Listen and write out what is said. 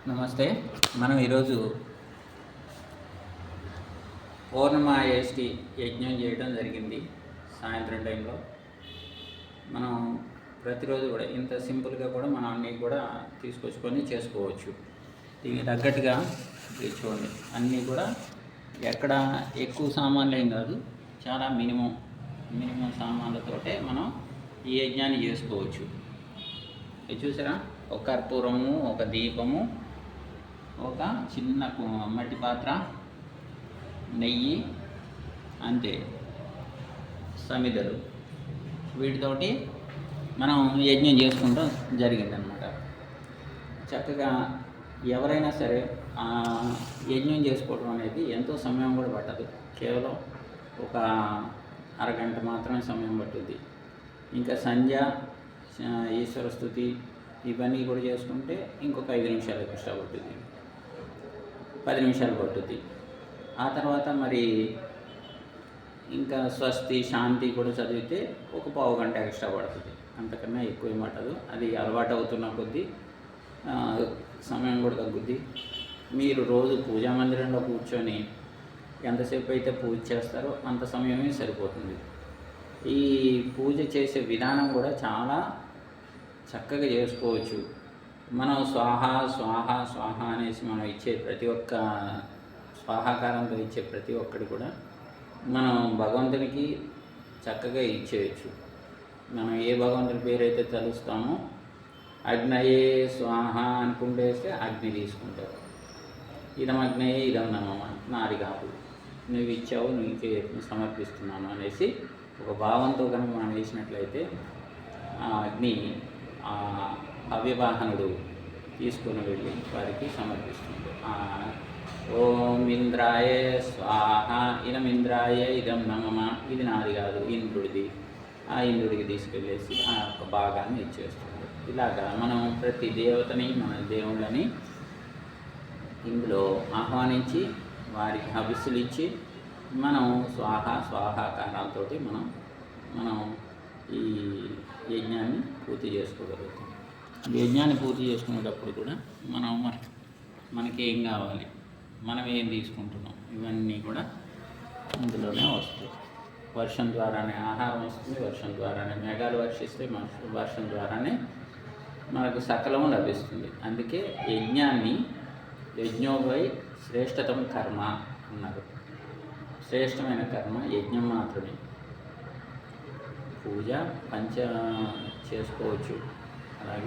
నమస్తే. మనం ఈరోజు పూర్ణమాయేష్టి యజ్ఞం చేయడం జరిగింది సాయంత్రం టైంలో. మనం ప్రతిరోజు కూడా ఇంత సింపుల్గా కూడా మనం అన్నీ కూడా తీసుకొచ్చుకొని చేసుకోవచ్చు. దీనికి తగ్గట్టుగా చూడండి, అన్నీ కూడా ఎక్కడ ఎక్కువ సామాన్లు ఏం కాదు, చాలా మినిమం సామాన్లతోటే మనం ఈ యజ్ఞాన్ని చేసుకోవచ్చు. ఇది చూసారా, ఒక కర్పూరము, ఒక దీపము, ఒక చిన్న మట్టి పాత్ర, నెయ్యి, అంతే, సమిదలు, వీటితోటి మనం యజ్ఞం చేసుకుంటాం జరిగిందనమాట. చక్కగా ఎవరైనా సరే యజ్ఞం చేసుకోవడం అనేది ఎంతో సమయం కూడా పట్టదు, కేవలం ఒక అరగంట మాత్రమే సమయం పట్టుద్ది. ఇంకా సంధ్య, ఈశ్వర స్తుతి ఇవన్నీ కూడా చేసుకుంటే ఇంకొక 5 నిమిషాలు ఎక్స్ట్రా పట్టుద్ది, 10 నిమిషాలు పట్టుద్ది. ఆ తర్వాత మరి ఇంకా స్వస్తి, శాంతి కూడా చదివితే ఒక పావు గంట ఎక్స్ట్రా పడుతుంది, అంతకన్నా ఎక్కువ ఏం పట్టదు. అది అలవాటు అవుతున్న కొద్దీ సమయం కూడా తగ్గుద్ది. మీరు రోజు పూజా మందిరంలో కూర్చొని ఎంతసేపు అయితే పూజ చేస్తారో అంత సమయమే సరిపోతుంది. ఈ పూజ చేసే విధానం కూడా చాలా చక్కగా చేసుకోవచ్చు. మనం స్వాహ స్వాహ స్వాహ అనేసి మనం ఇచ్చే ప్రతి ఒక్క స్వాహాకారంతో ఇచ్చే ప్రతి ఒక్కటి కూడా మనం భగవంతునికి చక్కగా ఇచ్చేయచ్చు. మనం ఏ భగవంతుని పేరైతే తలుస్తామో అగ్నయే స్వాహ అనుకుంటేస్తే అగ్ని తీసుకుంటారు. ఇదం అగ్నయే ఇదం నమః, నాది కాదు, నువ్వు ఇచ్చావు, నీకే సమర్పిస్తున్నాను అనేసి ఒక భావంతో కనుక మనం వేసినట్లయితే ఆ అగ్ని ఆ అవ్యవాహనుడు తీసుకుని వెళ్ళి వారికి సమర్పిస్తుంది. ఓం ఇంద్రాయ స్వాహ, ఇదం ఇంద్రాయ ఇదం నమః, ఇది నాది కాదు, ఇంద్రుడిది, ఆ ఇంద్రుడికి తీసుకెళ్ళేసి ఆ యొక్క భాగాన్ని ఇచ్చేస్తుంది. ఇలాగా మనం ప్రతి దేవతని, మన దేవుళ్ళని ఇందులో ఆహ్వానించి వారికి హవిస్సులు ఇచ్చి మనం స్వాహాకారాలతో మనం ఈ యజ్ఞాన్ని పూర్తి చేసుకోగలుగుతాం. యజ్ఞాన్ని పూర్తి చేసుకునేటప్పుడు కూడా మనకి ఏం కావాలి, మనం ఏం తీసుకుంటున్నాం, ఇవన్నీ కూడా ఇందులోనే వస్తాయి. వర్షం ద్వారానే ఆహారం వస్తుంది, వర్షం ద్వారానే మేఘాలు వర్షిస్తే వర్షం ద్వారానే మనకు సకలం లభిస్తుంది. అందుకే యజ్ఞోవై శ్రేష్టతం కర్మ అన్నారు. శ్రేష్టమైన కర్మ యజ్ఞం మాత్రమే. పూజ చేసుకోవచ్చు,